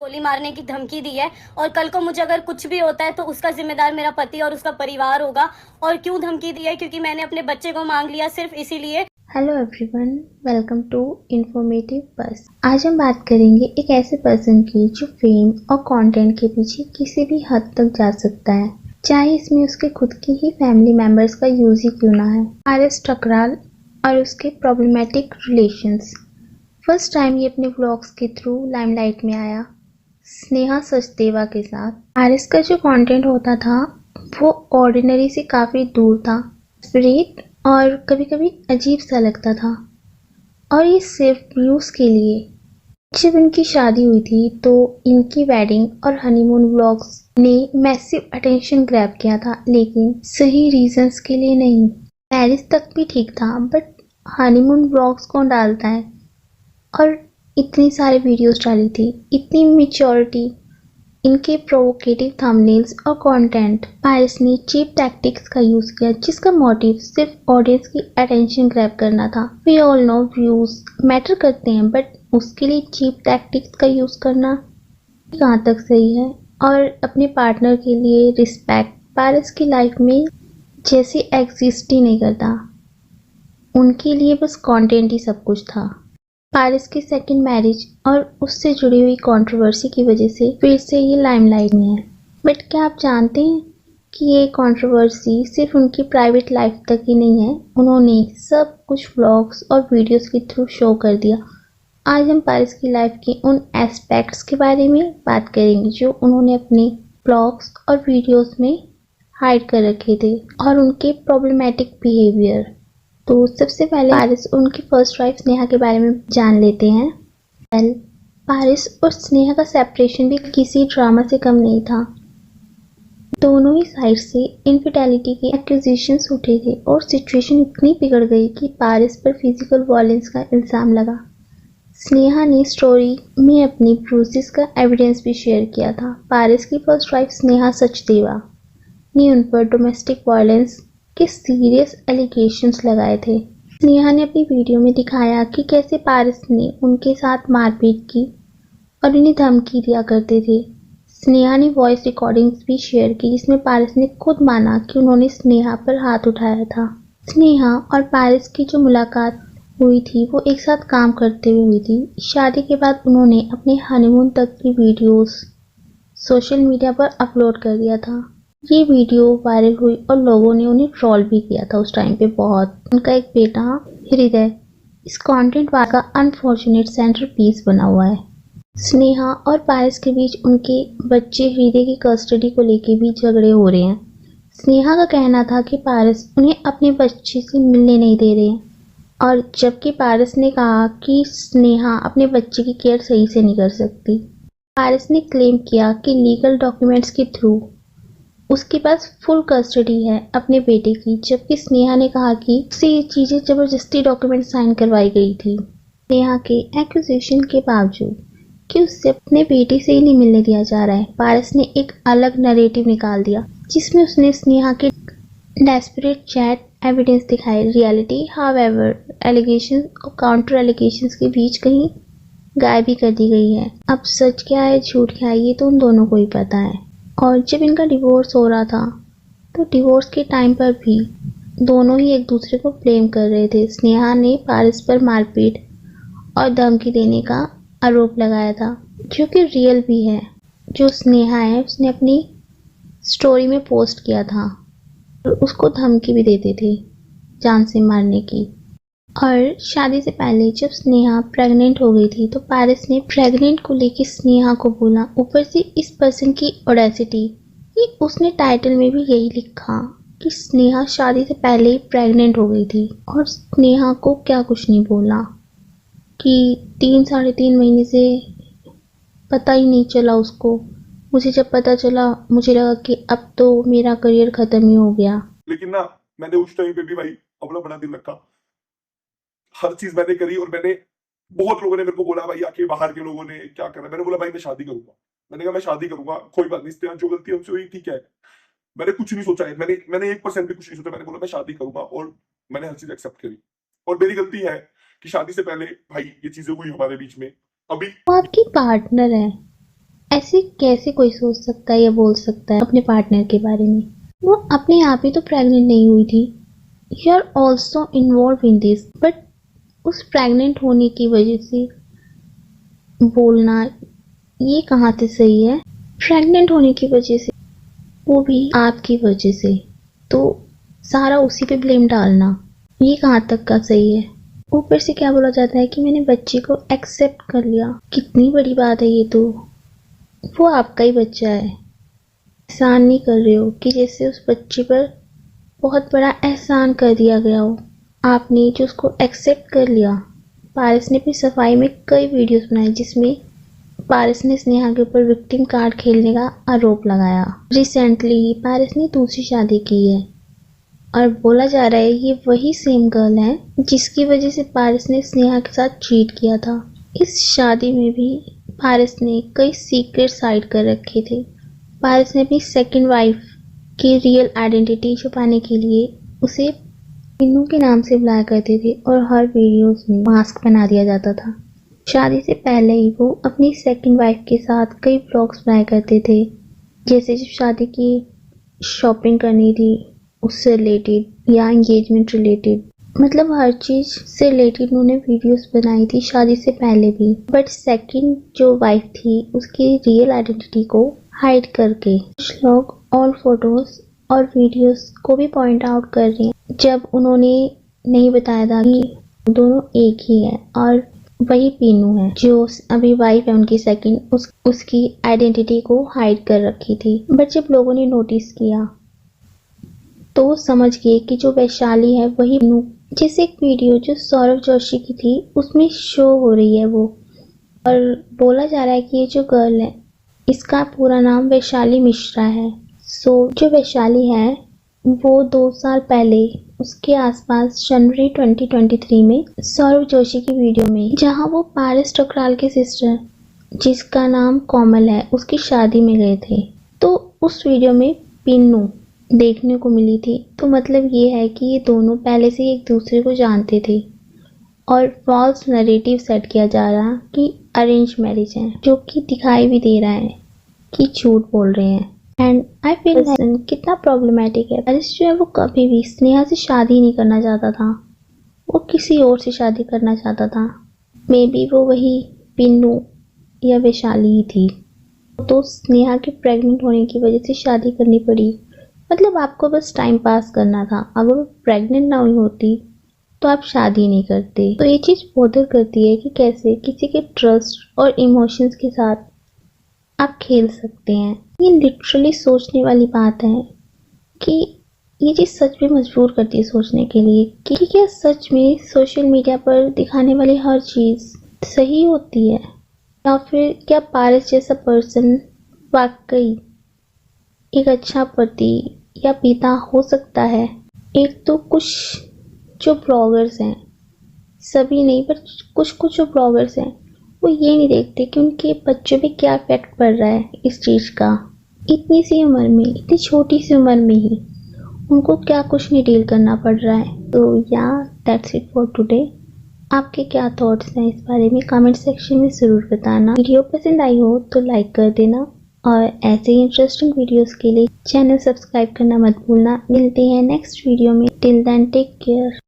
गोली मारने की धमकी दी है और कल को मुझे अगर कुछ भी होता है तो उसका जिम्मेदार मेरा पति और उसका परिवार होगा। और क्यों धमकी दी है? क्योंकि मैंने अपने बच्चे को मांग लिया सिर्फ इसीलिए। Hello everyone, welcome to informative bus. आज हम बात करेंगे एक ऐसे पर्सन की जो फेम और कंटेंट के पीछे किसी भी हद तक जा सकता है, चाहे इसमें उसके खुद की ही फैमिली मेंबर्स का यूज ही क्यों ना है। आरएस ठकराल और उसके प्रॉब्लमेटिक रिलेशंस। फर्स्ट टाइम ये अपने व्लॉग्स के थ्रू लाइमलाइट में आया स्नेहा सचदेवा के साथ। आरएस का जो कंटेंट होता था वो ऑर्डिनरी से काफी दूर था, स्पिरिट और कभी-कभी अजीब सा लगता था, और ये सिर्फ व्यूज के लिए। जब इनकी शादी हुई थी तो इनकी वेडिंग और हनीमून व्लॉग्स ने मैसिव अटेंशन ग्रैब किया था, लेकिन सही रीजंस के लिए नहीं। मैरिज तक भी ठीक था, बट हनीमून व्लॉग्स कौन डालता है? और इतनी सारी वीडियोस डाली थी, इतनी मेच्योरिटी, इनके प्रोवोकेटिव थंबनेल्स और कंटेंट। पायरस ने चीप टैक्टिक्स का यूज किया जिसका मोटिव सिर्फ ऑडियंस की अटेंशन ग्रैब करना था। We all know views matter करते हैं, बट उसके लिए चीप टैक्टिक्स का यूज करना कहाँ तक सही है? और अपने पार्टनर के लिए रिस्पेक्ट पायरस की लाइफ में जैसे एग्जिस्ट ही नहीं करता, उनके लिए बस कंटेंट ही सब कुछ था। पारिस की सेकंड मैरिज और उससे जुड़ी हुई कंट्रोवर्सी की वजह से फिर से ये लाइमलाइट में है। बट क्या आप जानते हैं कि ये कंट्रोवर्सी सिर्फ उनकी प्राइवेट लाइफ तक ही नहीं है, उन्होंने सब कुछ व्लॉग्स और वीडियोस के थ्रू शो कर दिया। आज हम पारिस की लाइफ के उन एस्पेक्ट्स के बारे में बात करेंगे जो उन्होंने अपने व्लॉग्स और वीडियोस में हाइड कर रखे थे, और उनके प्रॉब्लमेटिक बिहेवियर। तो सबसे पहले पारिस और उनकी फर्स्ट वाइफ स्नेहा के बारे में जान लेते हैं। वेल, पारिस और स्नेहा का सेपरेशन भी किसी ड्रामा से कम नहीं था। दोनों ही साइड से इनफिडेलिटी के एक्यूजेशंस उठे थे और सिचुएशन इतनी बिगड़ गई कि पारिस पर फिजिकल वायलेंस का इल्जाम लगा। स्नेहा ने स्टोरी में अपनी ब्रूसेस का एविडेंस भी शेयर किया था। पारिस की फर्स्ट वाइफ स्नेहा सचदेवा ने उन पर डोमेस्टिक वायलेंस के सीरियस एलिगेशंस लगाए थे। स्नेहा ने अपनी वीडियो में दिखाया कि कैसे पारिस ने उनके साथ मारपीट की और उन्हें धमकी दिया करते थे। स्नेहा ने वॉइस रिकॉर्डिंग्स भी शेयर की जिसमें पारिस ने खुद माना कि उन्होंने स्नेहा पर हाथ उठाया था। स्नेहा और पारिस की जो मुलाकात हुई थी वो एक साथ काम करते हुए हुई थी। शादी के बाद उन्होंने अपने हनीमून तक की वीडियोस सोशल मीडिया पर अपलोड कर दिया था। ये वीडियो वायरल हुई और लोगों ने उन्हें ट्रोल भी किया था उस टाइम पे बहुत। उनका एक बेटा हृदय इस कंटेंट वार का अनफॉर्चुनेट सेंटर पीस बना हुआ है। स्नेहा और पारिस के बीच उनके बच्चे हृदय की कस्टडी को लेके भी झगड़े हो रहे हैं। स्नेहा का कहना था कि पारिस उन्हें अपने बच्चे से मिलने नहीं दे रहे हैं, और जबकि पारिस ने कहा कि स्नेहा अपने बच्चे की केयर सही से नहीं कर सकती। पारिस ने क्लेम किया कि लीगल डॉक्यूमेंट्स के थ्रू उसके पास फुल कस्टडी है अपने बेटे की, जबकि स्नेहा ने कहा कि उससे ये चीजें जबरदस्ती डॉक्यूमेंट साइन करवाई गई थी। स्नेहा के एक्यूजेशन के बावजूद कि उससे अपने बेटे से ही नहीं मिलने दिया जा रहा है, पारस ने एक अलग नैरेटिव निकाल दिया जिसमें उसने स्नेहा के डेस्परेट चैट एविडेंस दिखाए। रियलिटी हाउएवर एलिगेशन और काउंटर एलिगेशंस के बीच कहीं गायब भी कर दी गई है। अब सच क्या है झूठ क्या है ये तो उन दोनों को ही पता है। और जब इनका डिवोर्स हो रहा था तो डिवोर्स के टाइम पर भी दोनों ही एक दूसरे को ब्लेम कर रहे थे। स्नेहा ने पारिस पर मारपीट और धमकी देने का आरोप लगाया था, जो कि रियल भी है। जो स्नेहा है उसने अपनी स्टोरी में पोस्ट किया था और उसको धमकी भी देते थे जान से मारने की। और शादी से पहले जब स्नेहा प्रेग्नेंट हो गई थी तो पारिस ने प्रेग्नेंट को लेकर स्नेहा को बोला। ऊपर से इस पर्सन की ऑडेसिटी कि उसने टाइटल में भी यही लिखा कि स्नेहा शादी से पहले ही प्रेग्नेंट हो गई थी, और स्नेहा को क्या कुछ नहीं बोला कि 3 साढ़े 3 महीने से पता ही नहीं चला उसको। मुझे जब पता चला मुझे लगा कि अब तो मेरा करियर खत्म ही हो गया। लेकिन ना मैंने उस टाइम पे भी भाई अपना बड़ा दिल रखा, हर चीज मैंने करी। और मैंने बहुत लोगों ने मेरे को बोला भाई आके बाहर के लोगों ने क्या करा, मैंने बोला भाई मैं शादी करूंगा। मैंने कहा मैं शादी करूंगा, कोई बात नहीं, इस तरह जो गलती हमसे हुई ठीक है। मैंने कुछ नहीं सोचा है, मैंने 1% भी कुछ नहीं सोचा। मैंने बोला मैं शादी करूंगा और मैंने हर चीज एक्सेप्ट करी। और मेरी गलती है कि शादी से पहले भाई ये चीजें हुई हमारे बीच में। अभी वो आपकी पार्टनर है, ऐसे कैसे कोई सोच सकता है या बोल सकता है अपने पार्टनर के बारे में? वो अपने आप ही तो प्रेग्नेंट नहीं हुई थी। You are also involve in this, but उस प्रेग्नेंट होने की वजह से बोलना ये कहाँ से सही है? प्रेग्नेंट होने की वजह से, वो भी आपकी वजह से, तो सारा उसी पे ब्लेम डालना ये कहाँ तक का सही है? ऊपर से क्या बोला जाता है कि मैंने बच्चे को एक्सेप्ट कर लिया। कितनी बड़ी बात है ये तो। वो आपका ही बच्चा है। एहसान नहीं कर रहे हो कि जैसे उस बच्चे पर बहुत बड़ा एहसान कर दिया गया हो। आपने जो उसको एक्सेप्ट कर लिया। पारस ने अपनी सफाई में कई वीडियोस बनाए जिसमें पारस ने स्नेहा के ऊपर विक्टिम कार्ड खेलने का आरोप लगाया। रिसेंटली पारस ने दूसरी शादी की है और बोला जा रहा है ये वही सेम गर्ल है जिसकी वजह से पारस ने स्नेहा के साथ चीट किया था। इस शादी में भी पारस ने कई सीक्रेट हाइड कर रखे थे। पारस ने अपनी सेकंड वाइफ की रियल आइडेंटिटी छुपाने के लिए उसे पिन्नू के नाम से बुलाया करते थे और हर वीडियोस में मास्क बना दिया जाता था। शादी से पहले ही वो अपनी सेकंड वाइफ के साथ कई व्लॉग्स बनाया करते थे, जैसे जब शादी की शॉपिंग करनी थी उससे रिलेटेड या एंगेजमेंट रिलेटेड, मतलब हर चीज से रिलेटेड उन्होंने वीडियोस बनाई थी शादी से पहले भी। बट सेकंड जो वाइफ थी उसकी रियल आइडेंटिटी को हाइड करके कुछ लोग ऑल फोटोज और वीडियोस को भी पॉइंट आउट कर रहे हैं जब उन्होंने नहीं बताया था कि दोनों एक ही है और वही पीनू है जो अभी वाइफ है उनकी सेकंड, उसकी आइडेंटिटी को हाइड कर रखी थी। बट जब लोगों ने नोटिस किया तो समझ गए कि जो वैशाली है वही पीनू। जैसे एक वीडियो जो सौरभ जोशी की थी उसमें शो हो रही है वो, और बोला जा रहा है कि ये जो गर्ल है इसका पूरा नाम वैशाली मिश्रा है। सो जो वैशाली है वो 2 साल पहले उसके आसपास जनवरी 2023 में सौरभ जोशी की वीडियो में, जहां वो पारस ठकराल के सिस्टर जिसका नाम कोमल है उसकी शादी में गए थे, तो उस वीडियो में पिन्नू देखने को मिली थी। तो मतलब ये है कि ये दोनों पहले से एक दूसरे को जानते थे और फॉल्स नैरेटिव सेट किया जा रहा कि अरेंज मैरिज है, जो कि दिखाई भी दे रहा है कि झूठ बोल रहे हैं। एंड आई फील कितना प्रॉब्लमेटिक है। पारस जो है वो कभी भी स्नेहा से शादी नहीं करना चाहता था, वो किसी और से शादी करना चाहता था। मे बी वो वही पिन्नू या वैशाली ही थी, तो स्नेहा के प्रेग्नेंट होने की वजह से शादी करनी पड़ी। मतलब आपको बस टाइम पास करना था। अगर वो प्रेग्नेंट ना हुई होती तो आप शादी नहीं करते। तो ये चीज़ बॉदर करती है कि कैसे किसी के ट्रस्ट और इमोशंस के साथ आप खेल सकते हैं। ये लिटरली सोचने वाली बात है कि ये चीज़ सच में मजबूर करती है सोचने के लिए कि क्या सच में सोशल मीडिया पर दिखाने वाली हर चीज़ सही होती है, या फिर क्या पारस जैसा पर्सन वाकई एक अच्छा पति या पिता हो सकता है। एक तो कुछ जो ब्लॉगर्स हैं, सभी नहीं पर कुछ जो ब्लॉगर्स हैं, वो ये नहीं देखते कि उनके बच्चों पे क्या इफेक्ट पड़ रहा है इस चीज़ का। इतनी सी उम्र में, इतनी छोटी सी उम्र में ही उनको क्या कुछ नहीं डील करना पड़ रहा है। तो या दैट्स इट फॉर टुडे। आपके क्या थॉट्स हैं इस बारे में कमेंट सेक्शन में ज़रूर बताना। वीडियो पसंद आई हो तो लाइक कर देना और ऐसे ही इंटरेस्टिंग वीडियोस के लिए चैनल सब्सक्राइब करना मत भूलना। मिलते हैं नेक्स्ट वीडियो में। Till then take care.